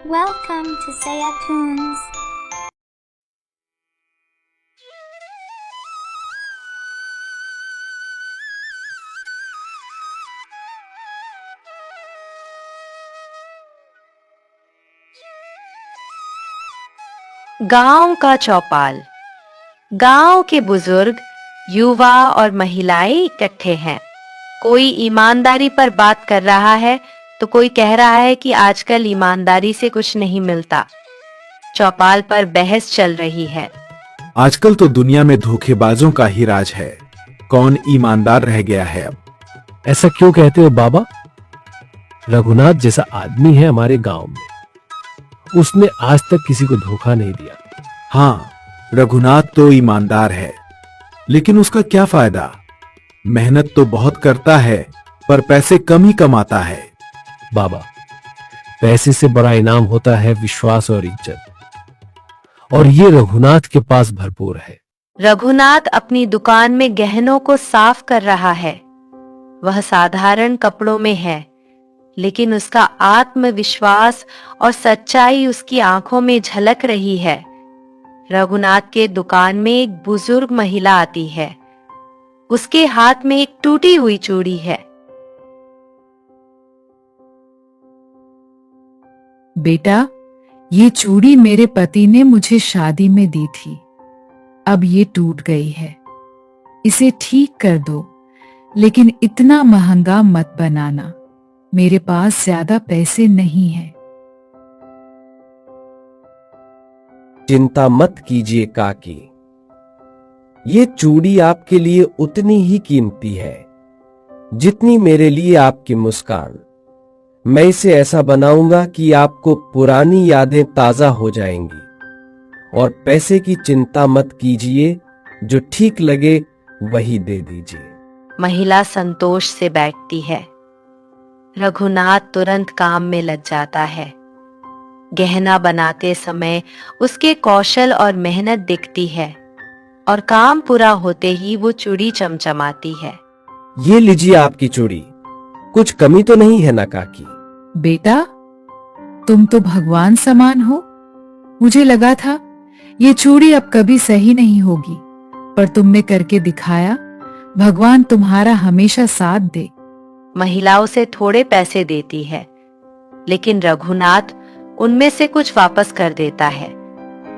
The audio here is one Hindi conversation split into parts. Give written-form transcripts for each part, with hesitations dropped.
Welcome to Saya Tunes. गांव का चौपाल। गांव के बुजुर्ग, युवा और महिलाएं इकट्ठे हैं। कोई ईमानदारी पर बात कर रहा है तो कोई कह रहा है कि आजकल ईमानदारी से कुछ नहीं मिलता। चौपाल पर बहस चल रही है। आजकल तो दुनिया में धोखेबाजों का ही राज है। कौन ईमानदार रह गया है अब? ऐसा क्यों कहते हो बाबा? रघुनाथ जैसा आदमी है हमारे गांव में, उसने आज तक किसी को धोखा नहीं दिया। हाँ, रघुनाथ तो ईमानदार है, लेकिन उसका क्या फायदा? मेहनत तो बहुत करता है पर पैसे कम ही कमाता है। बाबा, पैसे से बड़ा इनाम होता है विश्वास और इज्जत, और ये रघुनाथ के पास भरपूर है। रघुनाथ अपनी दुकान में गहनों को साफ कर रहा है। वह साधारण कपड़ों में है, लेकिन उसका आत्मविश्वास और सच्चाई उसकी आंखों में झलक रही है। रघुनाथ के दुकान में एक बुजुर्ग महिला आती है। उसके हाथ में एक टूटी हुई चूड़ी है। बेटा, ये चूड़ी मेरे पति ने मुझे शादी में दी थी। अब ये टूट गई है, इसे ठीक कर दो, लेकिन इतना महंगा मत बनाना। मेरे पास ज्यादा पैसे नहीं हैं। चिंता मत कीजिए काकी, ये चूड़ी आपके लिए उतनी ही कीमती है जितनी मेरे लिए आपकी मुस्कान। मैं इसे ऐसा बनाऊंगा कि आपको पुरानी यादें ताजा हो जाएंगी। और पैसे की चिंता मत कीजिए, जो ठीक लगे वही दे दीजिए। महिला संतोष से बैठती है। रघुनाथ तुरंत काम में लग जाता है। गहना बनाते समय उसके कौशल और मेहनत दिखती है, और काम पूरा होते ही वो चूड़ी चमचमाती है। ये लीजिए आपकी चूड़ी, कुछ कमी तो नहीं है ना काकी? बेटा, तुम तो भगवान समान हो। मुझे लगा था ये चूड़ी अब कभी सही नहीं होगी, पर तुमने करके दिखाया। भगवान तुम्हारा हमेशा साथ दे। महिला उसे थोड़े पैसे देती है, लेकिन रघुनाथ उनमें से कुछ वापस कर देता है।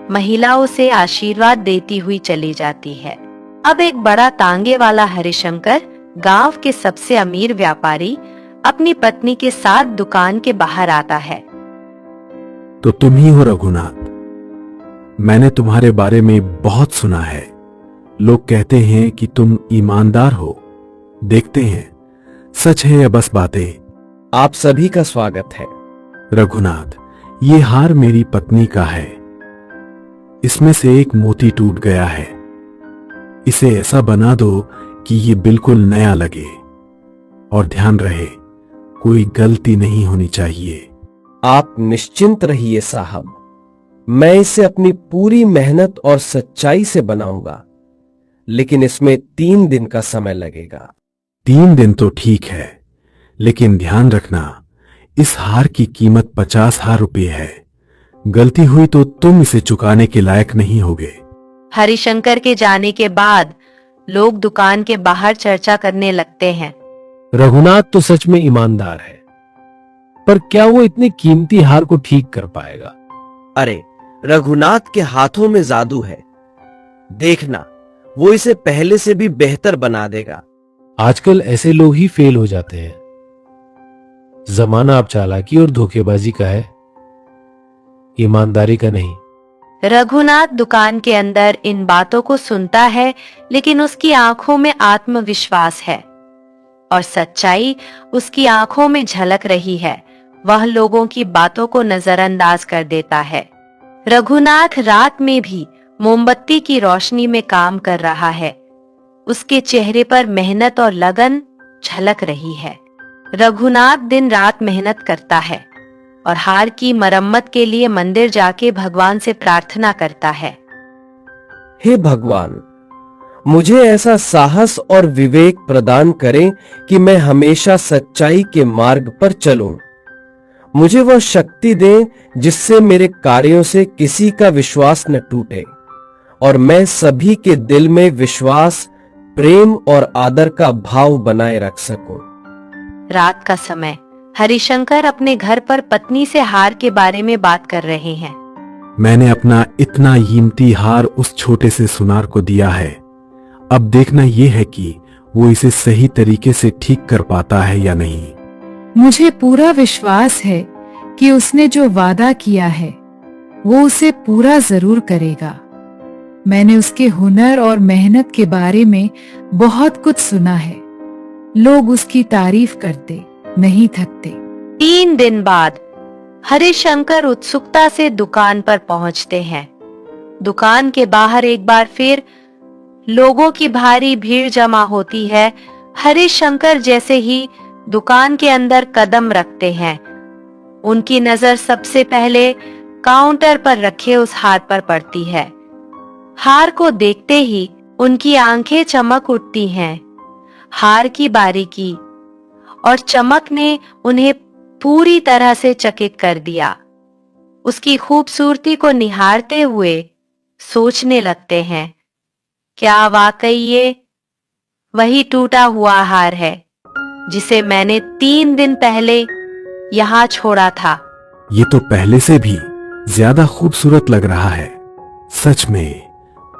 महिला उसे आशीर्वाद देती हुई चली जाती है। अब एक बड़ा तांगे वाला हरिशंकर, गांव के सबसे अमीर व्यापारी, अपनी पत्नी के साथ दुकान के बाहर आता है। तो तुम ही हो रघुनाथ? मैंने तुम्हारे बारे में बहुत सुना है। लोग कहते हैं कि तुम ईमानदार हो। देखते हैं सच है या बस बातें। आप सभी का स्वागत है। रघुनाथ, ये हार मेरी पत्नी का है। इसमें से एक मोती टूट गया है। इसे ऐसा बना दो कि ये बिल्कुल नया लगे, और ध्यान रहे कोई गलती नहीं होनी चाहिए। आप निश्चिंत रहिए साहब, मैं इसे अपनी पूरी मेहनत और सच्चाई से बनाऊंगा, लेकिन इसमें 3 दिन का समय लगेगा। 3 दिन तो ठीक है, लेकिन ध्यान रखना इस हार की कीमत 50,000 रुपये है। गलती हुई तो तुम इसे चुकाने के लायक नहीं होगे। हरिशंकर के जाने के बाद लोग दुकान के बाहर चर्चा करने लगते हैं। रघुनाथ तो सच में ईमानदार है, पर क्या वो इतनी कीमती हार को ठीक कर पाएगा? अरे, रघुनाथ के हाथों में जादू है। देखना, वो इसे पहले से भी बेहतर बना देगा। आजकल ऐसे लोग ही फेल हो जाते हैं। जमाना अब चालाकी और धोखेबाजी का है, ईमानदारी का नहीं। रघुनाथ दुकान के अंदर इन बातों को सुनता है, लेकिन उसकी आंखों में आत्मविश्वास है और सच्चाई उसकी आंखों में झलक रही है। वह लोगों की बातों को नजरअंदाज कर देता है। रघुनाथ रात में भी मोमबत्ती की रोशनी में काम कर रहा है। उसके चेहरे पर मेहनत और लगन झलक रही है। रघुनाथ दिन रात मेहनत करता है और हार की मरम्मत के लिए मंदिर जाके भगवान से प्रार्थना करता है। हे भगवान, मुझे ऐसा साहस और विवेक प्रदान करें कि मैं हमेशा सच्चाई के मार्ग पर चलूं। मुझे वह शक्ति दें जिससे मेरे कार्यों से किसी का विश्वास न टूटे और मैं सभी के दिल में विश्वास, प्रेम और आदर का भाव बनाए रख सकूं। रात का समय हरिशंकर अपने घर पर पत्नी से हार के बारे में बात कर रहे हैं। मैंने अपना इतना कीमती हार उस छोटे से सुनार को दिया है। अब देखना यह है कि वो इसे सही तरीके से ठीक कर पाता है या नहीं। मुझे पूरा विश्वास है कि उसने जो वादा किया है वो उसे पूरा जरूर करेगा। मैंने उसके हुनर और मेहनत के बारे में बहुत कुछ सुना है। लोग उसकी तारीफ करते नहीं थकते। 3 दिन बाद हरिशंकर उत्सुकता से दुकान पर पहुंचते हैं। दुकान के बाहर एक बार फिर लोगों की भारी भीड़ जमा होती है। हरिशंकर जैसे ही दुकान के अंदर कदम रखते हैं, उनकी नजर सबसे पहले काउंटर पर रखे उस हार पर पड़ती है। हार को देखते ही उनकी आंखें चमक उठती हैं। हार की बारीकी और चमक ने उन्हें पूरी तरह से चकित कर दिया। उसकी खूबसूरती को निहारते हुए सोचने लगते हैं, क्या वाकई ये वही टूटा हुआ हार है जिसे मैंने 3 दिन पहले यहाँ छोड़ा था। ये तो पहले से भी ज्यादा खूबसूरत लग रहा है। सच में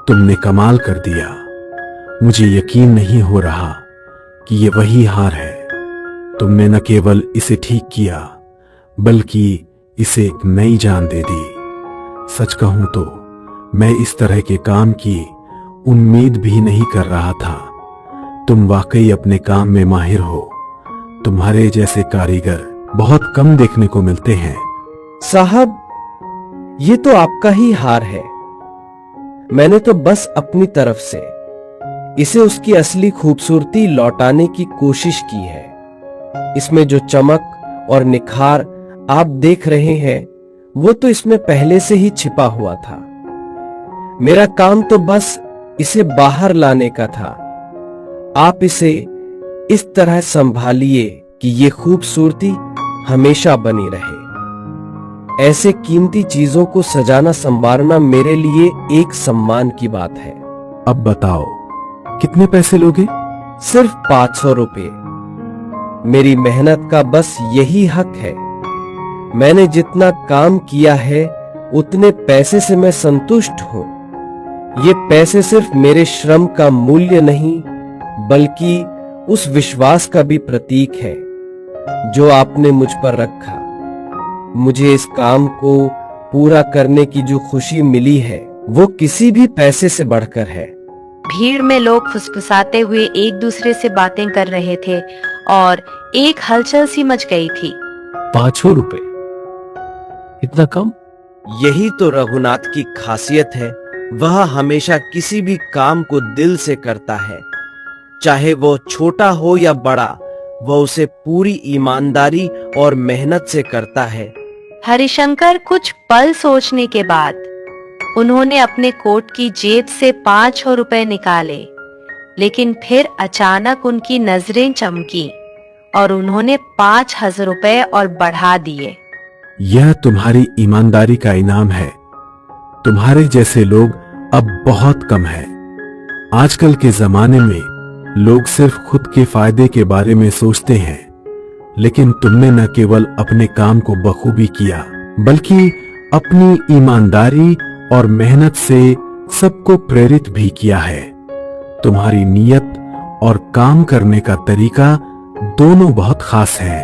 तुमने कमाल कर दिया। मुझे यकीन नहीं हो रहा कि ये वही हार है। तुमने न केवल इसे ठीक किया बल्कि इसे एक नई जान दे दी। सच कहूं तो मैं इस तरह के काम की उम्मीद भी नहीं कर रहा था। तुम वाकई अपने काम में माहिर हो। तुम्हारे जैसे कारीगर बहुत कम देखने को मिलते हैं। साहब, ये तो आपका ही हार है। मैंने तो बस अपनी तरफ से इसे उसकी असली खूबसूरती लौटाने की कोशिश की है। इसमें जो चमक और निखार आप देख रहे हैं वो तो इसमें पहले से ही छिपा हुआ था। मेरा काम तो बस इसे बाहर लाने का था। आप इसे इस तरह संभालिए कि ये खूबसूरती हमेशा बनी रहे। ऐसे कीमती चीजों को सजाना संवारना मेरे लिए एक सम्मान की बात है। अब बताओ कितने पैसे लोगे? सिर्फ 500 रुपए। मेरी मेहनत का बस यही हक है। मैंने जितना काम किया है उतने पैसे से मैं संतुष्ट हूं। ये पैसे सिर्फ मेरे श्रम का मूल्य नहीं बल्कि उस विश्वास का भी प्रतीक है जो आपने मुझ पर रखा। मुझे इस काम को पूरा करने की जो खुशी मिली है वो किसी भी पैसे से बढ़कर है। भीड़ में लोग फुसफुसाते हुए एक दूसरे से बातें कर रहे थे और एक हलचल सी मच गई थी। 500 रुपए, इतना कम? यही तो रघुनाथ की खासियत है। वह हमेशा किसी भी काम को दिल से करता है, चाहे वो छोटा हो या बड़ा। वह उसे पूरी ईमानदारी और मेहनत से करता है। हरिशंकर कुछ पल सोचने के बाद उन्होंने अपने कोट की जेब से 500 रुपए निकाले, लेकिन फिर अचानक उनकी नजरें चमकी और उन्होंने 5000 रुपए और बढ़ा दिए। यह तुम्हारी ईमानदारी का इनाम है। तुम्हारे जैसे लोग अब बहुत कम हैं। आजकल के जमाने में लोग सिर्फ खुद के फायदे के बारे में सोचते हैं, लेकिन तुमने न केवल अपने काम को बखूबी किया बल्कि अपनी ईमानदारी और मेहनत से सबको प्रेरित भी किया है। तुम्हारी नीयत और काम करने का तरीका दोनों बहुत खास है।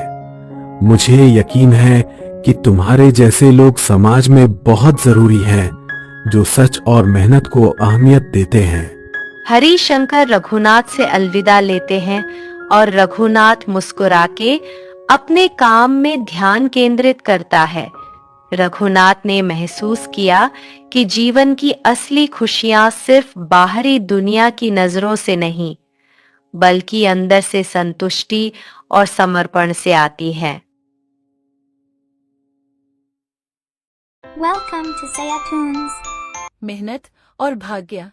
मुझे यकीन है कि तुम्हारे जैसे लोग समाज में बहुत जरूरी हैं, जो सच और मेहनत को अहमियत देते हैं। हरिशंकर रघुनाथ से अलविदा लेते हैं और रघुनाथ मुस्कुरा के अपने काम में ध्यान केंद्रित करता है। रघुनाथ ने महसूस किया कि जीवन की असली खुशियां सिर्फ बाहरी दुनिया की नजरों से नहीं बल्कि अंदर से संतुष्टि और समर्पण से आती हैं। Welcome to Saya Tunes. मेहनत और भाग्य।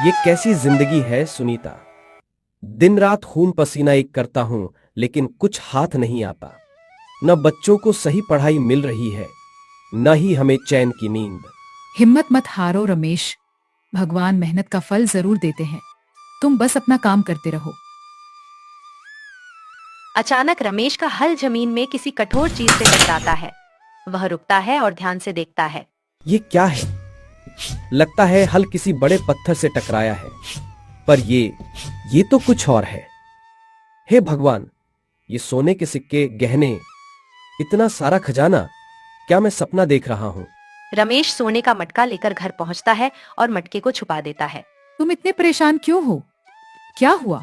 ये कैसी जिंदगी है सुनीता। दिन रात खून पसीना एक करता हूं, लेकिन कुछ हाथ नहीं आता। न बच्चों को सही पढ़ाई मिल रही है, न ही हमें चैन की नींद। हिम्मत मत हारो रमेश, भगवान मेहनत का फल जरूर देते हैं। तुम बस अपना काम करते रहो। अचानक रमेश का हल जमीन में किसी कठोर चीज से टकराता है। वह रुकता है और ध्यान से देखता है। ये क्या है? लगता है हल किसी बड़े पत्थर से टकराया है, पर ये तो कुछ और है। हे भगवान, ये सोने के सिक्के, गहने, इतना सारा खजाना, क्या मैं सपना देख रहा हूं? रमेश सोने का मटका लेकर घर पहुंचता है और मटके को छुपा देता है। तुम इतने परेशान क्यों हो? क्या हुआ?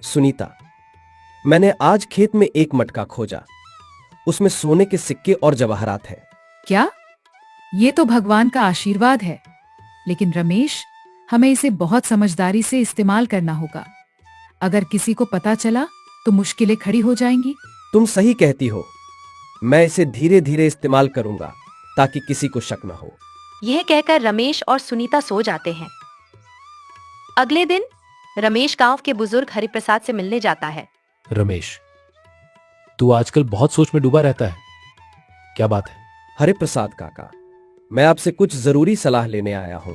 सुनीता, मैंने आज खेत में एक मटका खोजा। उसमें सोने के सिक्के और जवाहरात है। क्या? ये तो भगवान का आशीर्वाद है। लेकिन रमेश, हमें इसे बहुत समझदारी से इस्तेमाल करना होगा। अगर किसी को पता चला तो मुश्किलें खड़ी हो जाएंगी। तुम सही कहती हो। मैं इसे धीरे धीरे इस्तेमाल करूंगा ताकि किसी को शक न हो। यह कहकर रमेश और सुनीता सो जाते हैं। अगले दिन रमेश गांव के बुजुर्ग हरिप्रसाद से मिलने जाता है। रमेश, तू आजकल बहुत सोच में डूबा रहता है, क्या बात है? हरिप्रसाद काका, मैं आपसे कुछ जरूरी सलाह लेने आया हूं।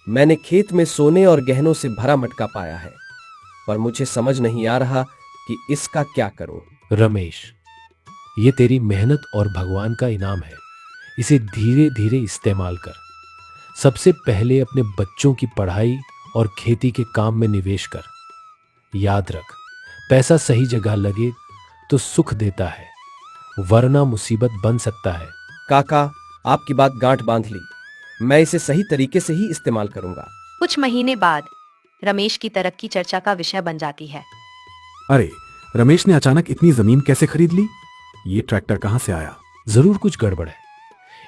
मैंने खेत में सोने और गहनों से भरा मटका पाया है, पर मुझे समझ नहीं आ रहा कि इसका क्या करूं। रमेश, ये तेरी मेहनत और भगवान का इनाम है। इसे धीरे धीरे इस्तेमाल कर। सबसे पहले अपने बच्चों की पढ़ाई और खेती के काम में निवेश कर। याद रख, पैसा सही जगह लगे तो सुख देता है, वरना मुसीबत बन सकता है। काका, आपकी बात गांठ बांध ली। मैं इसे सही तरीके से ही इस्तेमाल करूंगा। कुछ महीने बाद रमेश की तरक्की चर्चा का विषय बन जाती है। अरे, रमेश ने अचानक इतनी जमीन कैसे खरीद ली? ये ट्रैक्टर कहां से आया? जरूर कुछ गड़बड़ है।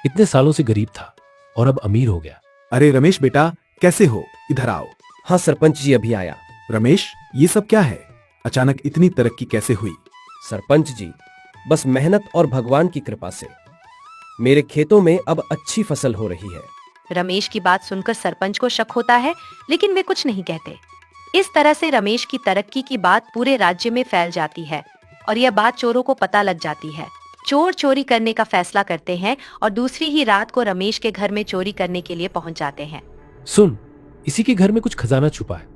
इतने सालों से गरीब था और अब अमीर हो गया। अरे रमेश बेटा, कैसे हो? इधर आओ। हाँ सरपंच जी, अभी आया। रमेश, ये सब क्या है? अचानक इतनी तरक्की कैसे हुई? सरपंच जी, बस मेहनत और भगवान की कृपा से मेरे खेतों में अब अच्छी फसल हो रही है। रमेश की बात सुनकर सरपंच को शक होता है, लेकिन वे कुछ नहीं कहते। इस तरह से रमेश की तरक्की की बात पूरे राज्य में फैल जाती है और यह बात चोरों को पता लग जाती है। चोर चोरी करने का फैसला करते हैं और दूसरी ही रात को रमेश के घर में चोरी करने के लिए पहुंच जाते हैं। सुन, इसी के घर में कुछ खजाना छुपा है,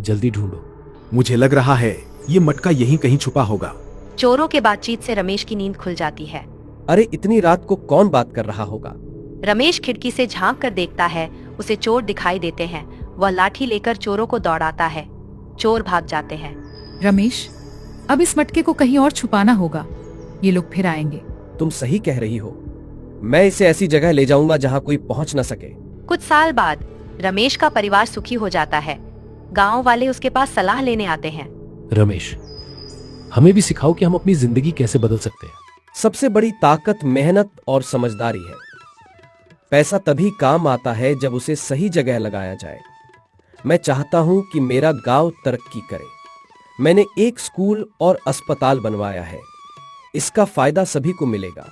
जल्दी ढूंढो। मुझे लग रहा है ये मटका यहीं कहीं छुपा होगा। चोरों के बातचीत से रमेश की नींद खुल जाती है। अरे, इतनी रात को कौन बात कर रहा होगा? रमेश खिड़की से झांक कर देखता है। उसे चोर दिखाई देते हैं। वह लाठी लेकर चोरों को दौड़ाता है। चोर भाग जाते हैं। रमेश, अब इस मटके को कहीं और छुपाना होगा। ये लोग फिर आएंगे। तुम सही कह रही हो। मैं इसे ऐसी जगह ले जाऊंगा जहां कोई पहुंच न सके। कुछ साल बाद रमेश का परिवार सुखी हो जाता है। गांव वाले उसके पास सलाह लेने आते हैं। रमेश, हमें भी सिखाओ कि हम अपनी जिंदगी कैसे बदल सकते हैं। सबसे बड़ी ताकत मेहनत और समझदारी है। पैसा तभी काम आता है जब उसे सही जगह लगाया जाए। मैं चाहता हूं कि मेरा गांव तरक्की करे। मैंने एक स्कूल और अस्पताल बनवाया है। इसका फायदा सभी को मिलेगा।